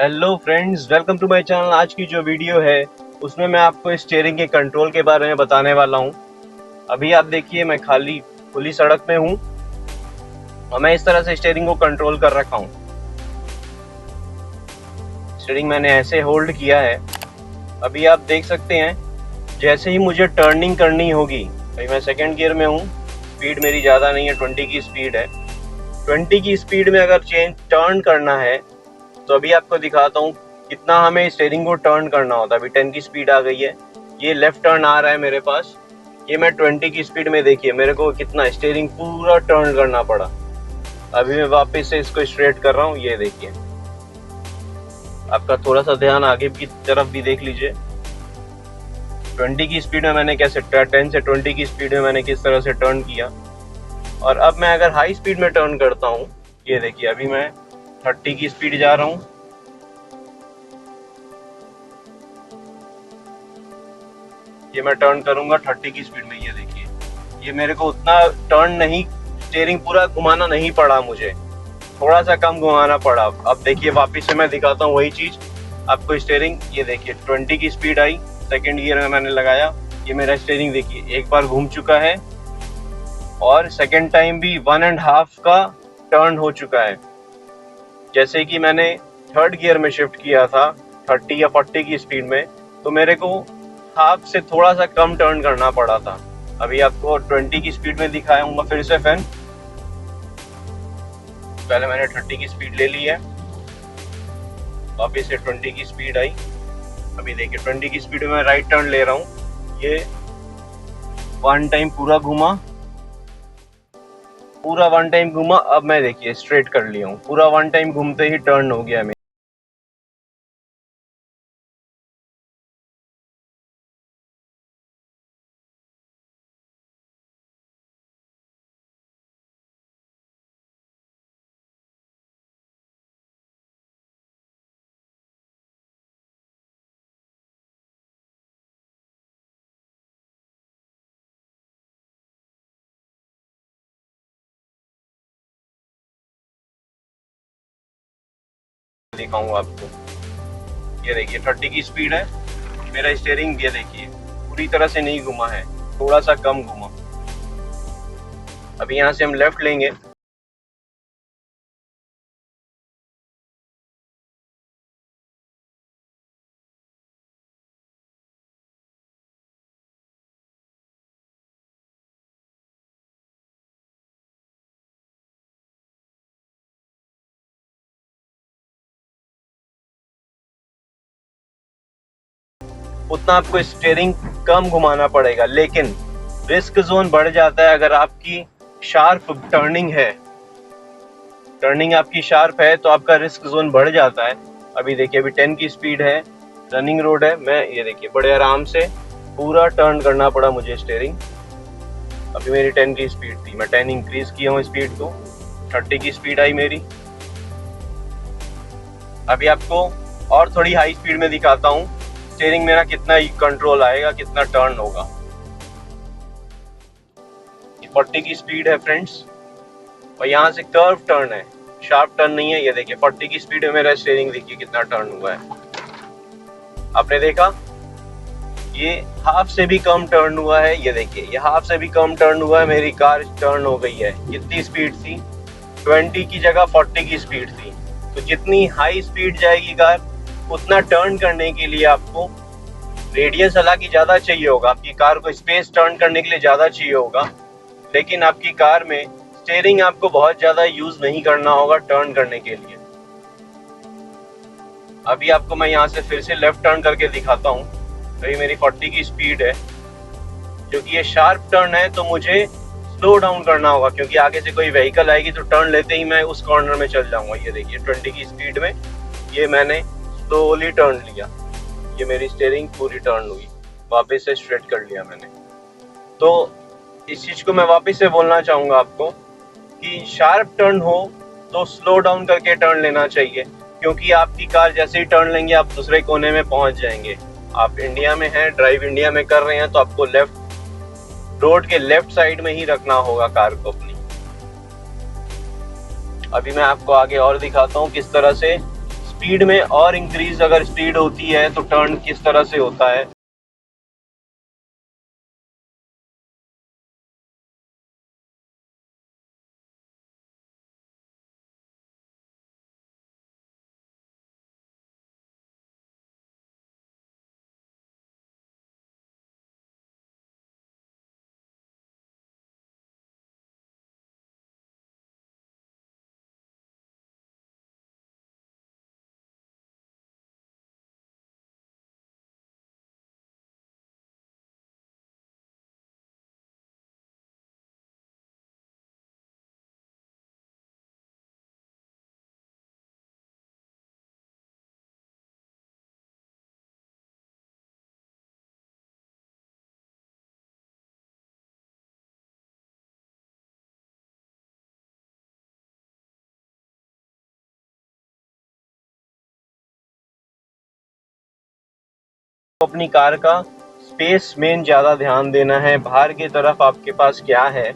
Hello friends, welcome to my channel. आज की जो वीडियो है उसमें मैं आपको स्टीयरिंग के कंट्रोल के बारे में बताने वाला हूं। अभी आप देखिए, मैं खुली सड़क में हूं और मैं इस तरह से स्टीयरिंग को कंट्रोल कर रखा हूं। स्टीयरिंग मैंने ऐसे होल्ड किया है। अभी आप देख सकते हैं, जैसे ही मुझे टर्निंग करनी होगी, भाई मैं सेकंड गियर में हूं, स्पीड मेरी ज़्यादा नहीं है, 20 की स्पीड है। 20 की स्पीड में अगर टर्न करना है तो अभी आपको दिखाता हूँ कितना हमें स्टीयरिंग को टर्न करना होता है। अभी 10 की स्पीड आ गई है, ये लेफ्ट टर्न आ रहा है मेरे पास। ये मैं 20 की स्पीड में, देखिए मेरे को कितना स्टीयरिंग पूरा टर्न करना पड़ा। अभी मैं वापस से इसको स्ट्रेट कर रहा हूँ, ये देखिए। आपका थोड़ा सा ध्यान आगे की तरफ भी देख लीजिए। 20 की स्पीड में मैंने कैसे 10 से 20 की स्पीड में मैंने किस तरह से टर्न किया। और अब मैं अगर हाई स्पीड में टर्न करता हूँ, ये देखिए अभी मैं 30 की स्पीड जा रहा हूँ। ये मैं टर्न करूंगा 30 की स्पीड में, ये देखिए। ये मेरे को उतना टर्न नहीं, स्टीयरिंग पूरा घुमाना नहीं पड़ा, मुझे थोड़ा सा कम घुमाना पड़ा। अब देखिए वापस से मैं दिखाता हूँ वही चीज आपको। स्टीयरिंग ये देखिए 20 की स्पीड आई, सेकंड गियर में मैंने लगाया। ये मेरा स्टीयरिंग देखिए एक बार घूम चुका है और सेकंड टाइम भी 1.5 का टर्न हो चुका है। जैसे कि मैंने थर्ड गियर में शिफ्ट किया था 30 या 40 की स्पीड में, तो मेरे को हाफ से थोड़ा सा कम टर्न करना पड़ा था। अभी आपको 20 की स्पीड में दिखाऊंगा फिर से फैन। पहले मैंने 30 की स्पीड ले ली है, वापिस से 20 की स्पीड आई। अभी देखिए 20 की स्पीड में मैं राइट टर्न ले रहा हूँ। ये वन टाइम पूरा वन टाइम घूमा। अब मैं देखिए स्ट्रेट कर लिया हूँ, पूरा वन टाइम घूमते ही टर्न हो गया। दिखाऊंगा आपको, ये देखिए 30 की स्पीड है। मेरा स्टीयरिंग ये देखिए पूरी तरह से नहीं घुमा है, थोड़ा सा कम घुमा। अभी यहाँ से हम लेफ्ट लेंगे। उतना आपको स्टीयरिंग कम घुमाना पड़ेगा, लेकिन रिस्क जोन बढ़ जाता है अगर आपकी शार्प टर्निंग आपकी शार्प है तो आपका रिस्क जोन बढ़ जाता है। अभी देखिए अभी 10 की स्पीड है, रनिंग रोड है, मैं ये देखिए बड़े आराम से पूरा टर्न करना पड़ा मुझे स्टीयरिंग। अभी मेरी 10 की स्पीड थी, मैं 10 इंक्रीज किया हूँ स्पीड को, 30 की स्पीड आई मेरी। अभी आपको और थोड़ी हाई स्पीड में दिखाता हूँ स्टीयरिंग मेरा कितना कंट्रोल आएगा, कितना टर्न होगा। 40 की स्पीड है फ्रेंड्स, और यहाँ से कर्व टर्न है, शार्प टर्न नहीं है। ये देखिए 40 की स्पीड में मेरा स्टीयरिंग देखिए कितना टर्न हुआ है। आपने देखा, ये हाफ से भी कम टर्न हुआ है। ये देखिए ये हाफ से भी कम टर्न हुआ है, मेरी कार टर्न हो गई है। कितनी स्पीड थी? 20 की जगह 40 की स्पीड थी। तो जितनी हाई स्पीड जाएगी कार, उतना टर्न करने के लिए आपको रेडियस हालांकि ज़्यादा चाहिए होगा, आपकी कार को स्पेस टर्न करने के लिए ज़्यादा चाहिए होगा, लेकिन आपकी कार में स्टीयरिंग आपको बहुत ज़्यादा यूज़ नहीं करना होगा टर्न करने के लिए। अभी आपको मैं यहाँ से फिर से लेफ्ट टर्न करके दिखाता हूँ। अभी मेरी 40 की स्पीड है, क्योंकि ये शार्प टर्न है तो मुझे स्लो डाउन करना होगा, क्योंकि आगे से कोई व्हीकल आएगी तो टर्न लेते ही मैं उस कॉर्नर में चल जाऊंगा। ये देखिए 20 की स्पीड में ये मैंने स्लोली टर्न लिया, ये मेरी स्टीयरिंग पूरी टर्न हुई, वापस से स्ट्रेट कर लिया मैंने। तो इस चीज़ को मैं वापस से बोलना चाहूँगा आपको कि शार्प टर्न हो तो स्लो डाउन करके टर्न लेना चाहिए, क्योंकि आपकी कार जैसे ही टर्न लेंगे आप दूसरे कोने में पहुंच जाएंगे। आप इंडिया में हैं, ड्राइव इंडिया में कर रहे हैं, तो आपको रोड के लेफ्ट साइड में ही रखना होगा कार को अपनी। अभी मैं आपको आगे और दिखाता हूँ किस तरह से स्पीड में और इंक्रीज अगर स्पीड होती है तो टर्न किस तरह से होता है। अपनी कार का स्पेस मेन ज़्यादा ध्यान देना है, बाहर की तरफ आपके पास क्या है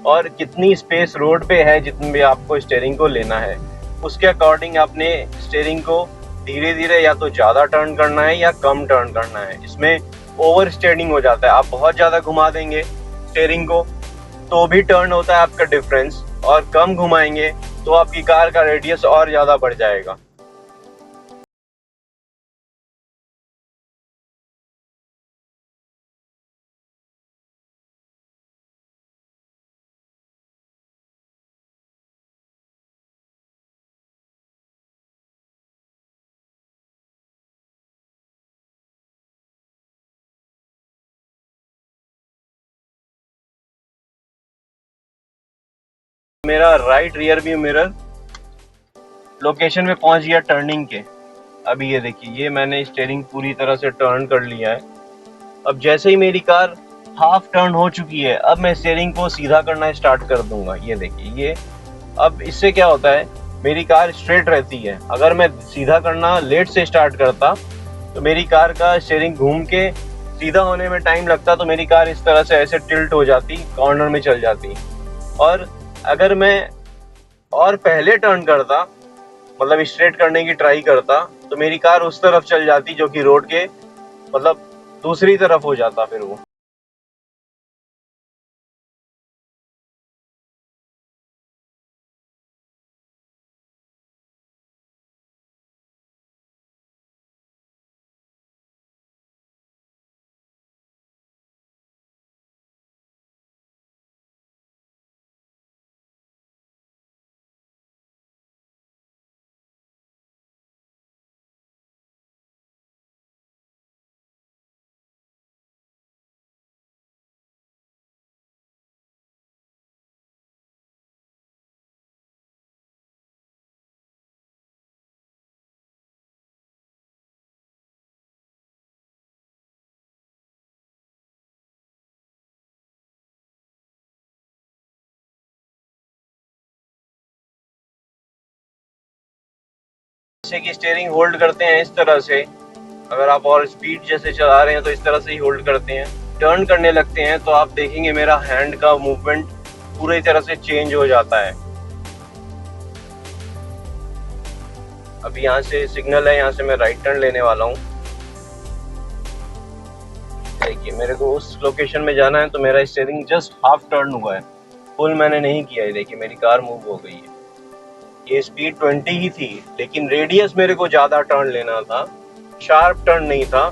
और कितनी स्पेस रोड पे है जितने भी आपको स्टीयरिंग को लेना है, उसके अकॉर्डिंग आपने स्टीयरिंग को धीरे धीरे या तो ज़्यादा टर्न करना है या कम टर्न करना है। इसमें ओवर स्टीयरिंग हो जाता है, आप बहुत ज़्यादा घुमा देंगे स्टीयरिंग को तो भी टर्न होता है आपका डिफरेंस, और कम घुमाएंगे तो आपकी कार का रेडियस और ज़्यादा बढ़ जाएगा। मेरा right rear view mirror location में पहुंच गया टर्निंग के। अभी ये देखिए, ये मैंने स्टीयरिंग पूरी तरह से टर्न कर लिया है। अब जैसे ही मेरी कार हाफ टर्न हो चुकी है, अब मैं स्टीयरिंग को सीधा करना स्टार्ट कर दूंगा। ये देखिए, ये अब इससे क्या होता है, मेरी कार स्ट्रेट रहती है। अगर मैं सीधा करना लेट से स्टार्ट करता तो मेरी कार का स्टीयरिंग घूम के सीधा होने में टाइम लगता, तो मेरी कार इस तरह से ऐसे टिल्ट हो जाती, कॉर्नर में चल जाती। और अगर मैं और पहले टर्न करता, मतलब स्ट्रेट करने की ट्राई करता, तो मेरी कार उस तरफ चल जाती जो कि रोड के मतलब दूसरी तरफ हो जाता फिर वो। जैसे कि स्टीयरिंग होल्ड करते हैं इस तरह से, अगर आप और स्पीड जैसे चला रहे हैं तो इस तरह से ही होल्ड करते हैं। टर्न करने लगते हैं तो आप देखेंगे मेरा हैंड का मूवमेंट पूरी तरह से चेंज हो जाता है। अभी यहाँ से सिग्नल है, यहाँ से मैं राइट टर्न लेने वाला हूँ। देखिए, मेरे को उस लोकेशन में जाना है तो मेरा स्टीयरिंग जस्ट हाफ टर्न हुआ है, फुल मैंने नहीं किया है। देखिए, मेरी कार मूव हो गई है। ये स्पीड 20 ही थी, लेकिन रेडियस मेरे को ज़्यादा टर्न लेना था, शार्प टर्न नहीं था।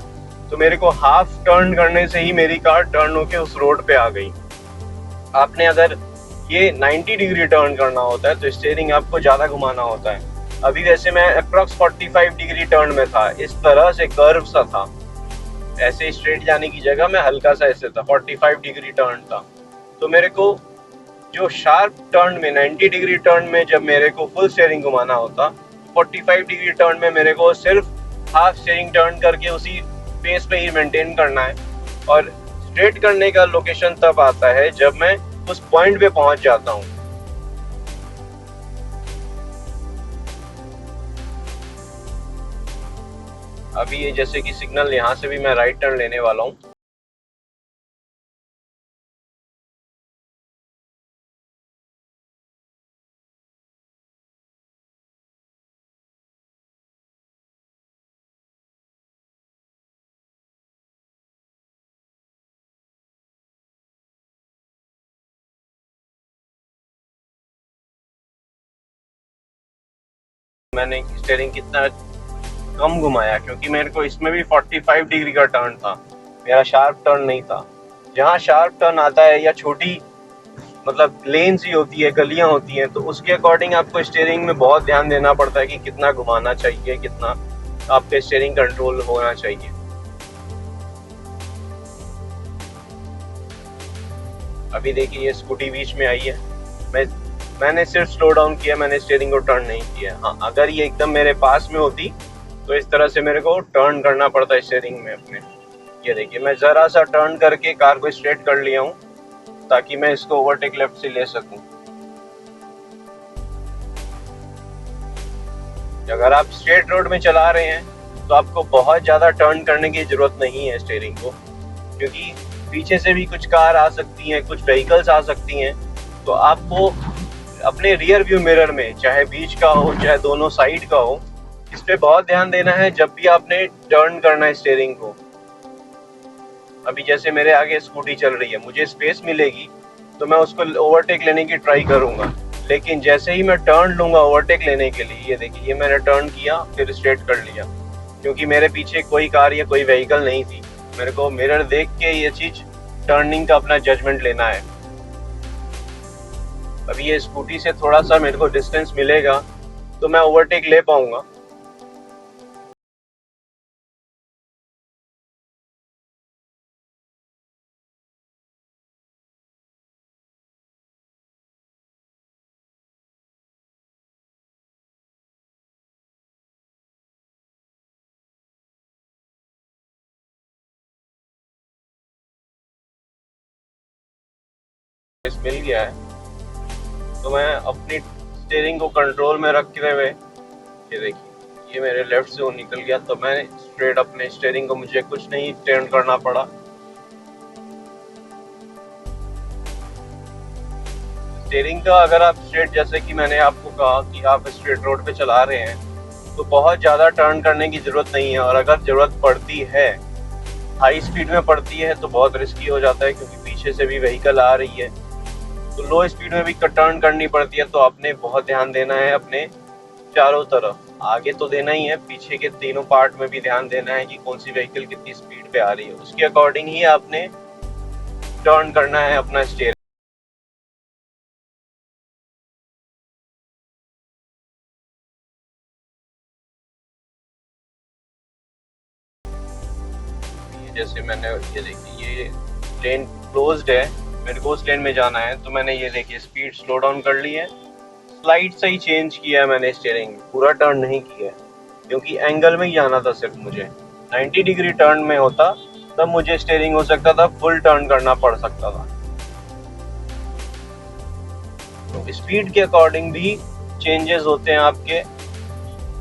तो मेरे को हाफ टर्न करने से ही मेरी कार टर्न होके उस रोड पे आ गई। आपने अगर ये 90 डिग्री टर्न करना होता है तो स्टीयरिंग आपको ज़्यादा घुमाना होता है। अभी वैसे मैं अप्रॉक्स 45 डिग्री टर्न में था, इस तरह से कर्व सा था। ऐसे स्ट्रेट जाने की जगह मैं हल्का सा ऐसे था, 45 डिग्री टर्न था। तो मेरे को जो शार्प टर्न में 90 डिग्री टर्न में जब मेरे को फुल स्टीयरिंग घुमाना होता, 45 डिग्री टर्न में मेरे को सिर्फ हाफ स्टीयरिंग टर्न करके उसी पेस पे ही मेंटेन करना है। और स्ट्रेट करने का लोकेशन तब आता है जब मैं उस पॉइंट पे पहुंच जाता हूँ। अभी ये जैसे कि सिग्नल, यहाँ से भी मैं राइट टर्न लेने वाला हूँ। मैंने स्टीयरिंग कितना कम घुमाया, क्योंकि मेरे को इसमें भी 45 डिग्री का टर्न था, मेरा शार्प टर्न नहीं था। जहाँ शार्प टर्न आता है या छोटी मतलब लेन्स ही होती है, गलियां होती हैं, तो उसके अकॉर्डिंग आपको स्टीयरिंग में बहुत ध्यान देना पड़ता है कि कितना घुमाना चाहिए, कितना आपका स्टीयरिंग कंट्रोल होना चाहिए। अभी देखिए ये स्कूटी बीच में आई है, मैंने सिर्फ स्लो डाउन किया, मैंने स्टीयरिंग को टर्न नहीं किया। हाँ, अगर ये एकदम मेरे पास में होती तो इस तरह से मेरे को टर्न करना पड़ता स्टीयरिंग में अपने। ये देखिए मैं ज़रा सा टर्न करके कार को स्ट्रेट कर लिया हूँ ताकि मैं इसको ओवरटेक लेफ्ट से ले सकूं। अगर आप स्ट्रेट रोड में चला रहे हैं तो आपको बहुत ज़्यादा टर्न करने की ज़रूरत नहीं है स्टीयरिंग को, क्योंकि पीछे से भी कुछ कार आ सकती हैं, कुछ व्हीकल्स आ सकती हैं। तो आपको अपने रियर व्यू मिरर में, चाहे बीच का हो चाहे दोनों साइड का हो, इस पे बहुत ध्यान देना है जब भी आपने टर्न करना है स्टीयरिंग को। अभी जैसे मेरे आगे स्कूटी चल रही है, मुझे स्पेस मिलेगी तो मैं उसको ओवरटेक लेने की ट्राई करूंगा, लेकिन जैसे ही मैं टर्न लूंगा ओवरटेक लेने के लिए, ये देखिए ये मैंने टर्न किया फिर स्ट्रेट कर लिया, क्योंकि मेरे पीछे कोई कार या कोई व्हीकल नहीं थी। मेरे को मिरर देख के ये चीज टर्निंग का अपना जजमेंट लेना है। अभी ये स्कूटी से थोड़ा सा मेरे को डिस्टेंस मिलेगा तो मैं ओवरटेक ले पाऊंगा। मिल गया है तो मैं अपनी स्टीयरिंग को कंट्रोल में रखते हुए, ये देखिए ये मेरे लेफ्ट से वो निकल गया, तो मैं स्ट्रेट अपने स्टीयरिंग को, मुझे कुछ नहीं टर्न करना पड़ा। स्टीयरिंग का अगर आप स्ट्रेट, जैसे कि मैंने आपको कहा कि आप स्ट्रेट रोड पे चला रहे हैं तो बहुत ज़्यादा टर्न करने की ज़रूरत नहीं है, और अगर ज़रूरत पड़ती है, हाई स्पीड में पड़ती है तो बहुत रिस्की हो जाता है, क्योंकि पीछे से भी व्हीकल आ रही है, तो लो स्पीड में भी टर्न करनी पड़ती है। तो आपने बहुत ध्यान देना है अपने चारों तरफ, आगे तो देना ही है, पीछे के तीनों पार्ट में भी ध्यान देना है कि कौन सी व्हीकल कितनी स्पीड पे आ रही है, उसके अकॉर्डिंग ही आपने टर्न करना है अपना स्टीयरिंग। जैसे मैंने, ये देखिए ये लेन क्लोज्ड है, मेरे को उस लेन में जाना है, तो मैंने ये देखिए स्पीड स्लो डाउन कर ली है, स्लाइड से ही चेंज किया है मैंने स्टीयरिंग, पूरा टर्न नहीं किया है, क्योंकि एंगल में ही जाना था सिर्फ मुझे। 90 डिग्री टर्न में होता तब मुझे स्टीयरिंग हो सकता था फुल टर्न करना पड़ सकता था। तो स्पीड के अकॉर्डिंग भी चेंजेस होते हैं आपके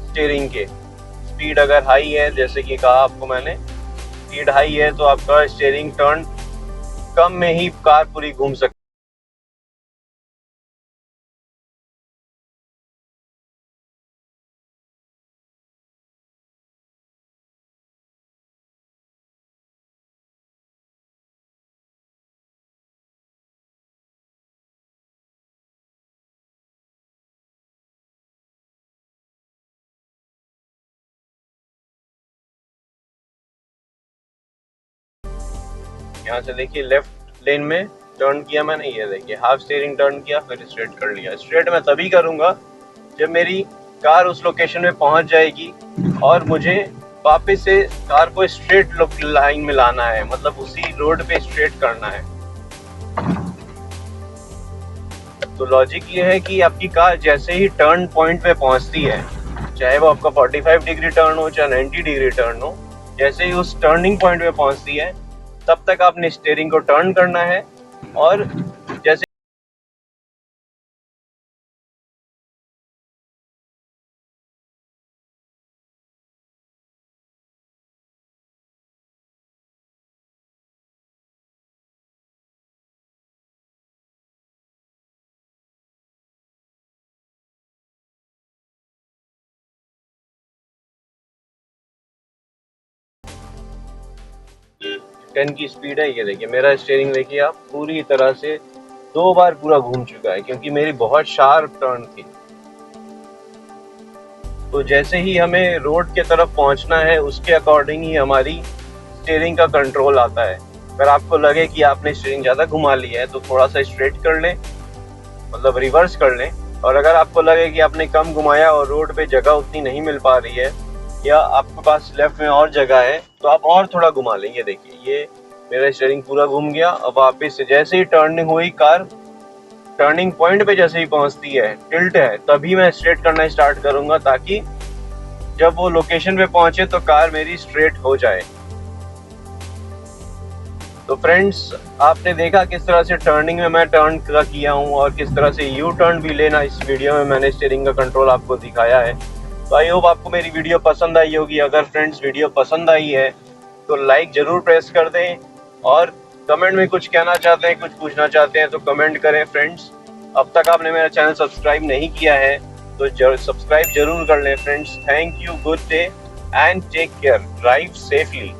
स्टीयरिंग के। स्पीड अगर हाई है, जैसे कि कहा आपको मैंने, स्पीड हाई है तो आपका स्टीयरिंग टर्न कम में ही कार पूरी घूम सकती है। यहाँ से देखिए लेफ्ट लेन में टर्न किया मैंने, ये देखिए हाफ स्टीयरिंग टर्न किया फिर स्ट्रेट कर लिया। स्ट्रेट मैं तभी करूंगा जब मेरी कार उस लोकेशन में पहुंच जाएगी और मुझे वापस से कार को स्ट्रेट लाइन में लाना है, मतलब उसी रोड पे स्ट्रेट करना है। तो लॉजिक ये है कि आपकी कार जैसे ही टर्न पॉइंट पे पहुंचती है, चाहे वो आपका 45 डिग्री टर्न हो चाहे 90 डिग्री टर्न हो, जैसे ही उस टर्निंग पॉइंट पे पहुंचती है तब तक आपने स्टीयरिंग को टर्न करना है, और जैसे टेन की स्पीड है, ये देखिए मेरा स्टीयरिंग देखिए आप पूरी तरह से 2 बार पूरा घूम चुका है, क्योंकि मेरी बहुत शार्प टर्न थी। तो जैसे ही हमें रोड के तरफ पहुंचना है उसके अकॉर्डिंग ही हमारी स्टीयरिंग का कंट्रोल आता है। अगर आपको लगे कि आपने स्टीयरिंग ज़्यादा घुमा ली है तो थोड़ा सा स्ट्रेट कर लें, मतलब रिवर्स कर लें। और अगर आपको लगे कि आपने कम घुमाया और रोड पे जगह उतनी नहीं मिल पा रही है या आपके पास लेफ्ट में और जगह है तो आप और थोड़ा घुमा लें। ये देखिए, ये मेरा स्टीयरिंग पूरा घूम गया। अब वापस से जैसे ही टर्निंग हुई, कार टर्निंग पॉइंट पे जैसे ही पहुंचती है, टिल्ट है, तभी मैं स्ट्रेट करना स्टार्ट करूंगा, ताकि जब वो लोकेशन पे पहुंचे तो कार मेरी स्ट्रेट हो जाए। तो फ्रेंड्स, आपने देखा किस तरह से टर्निंग में मैं टर्न किया हूँ और किस तरह से यू टर्न भी लेना इस वीडियो में मैंने स्टीयरिंग का कंट्रोल आपको दिखाया है। तो आई होप आपको मेरी वीडियो पसंद आई होगी। अगर फ्रेंड्स वीडियो पसंद आई है तो लाइक ज़रूर प्रेस कर दें, और कमेंट में कुछ कहना चाहते हैं, कुछ पूछना चाहते हैं तो कमेंट करें फ्रेंड्स। अब तक आपने मेरा चैनल सब्सक्राइब नहीं किया है तो सब्सक्राइब जरूर कर लें friends. Thank you, good day and take care, drive safely.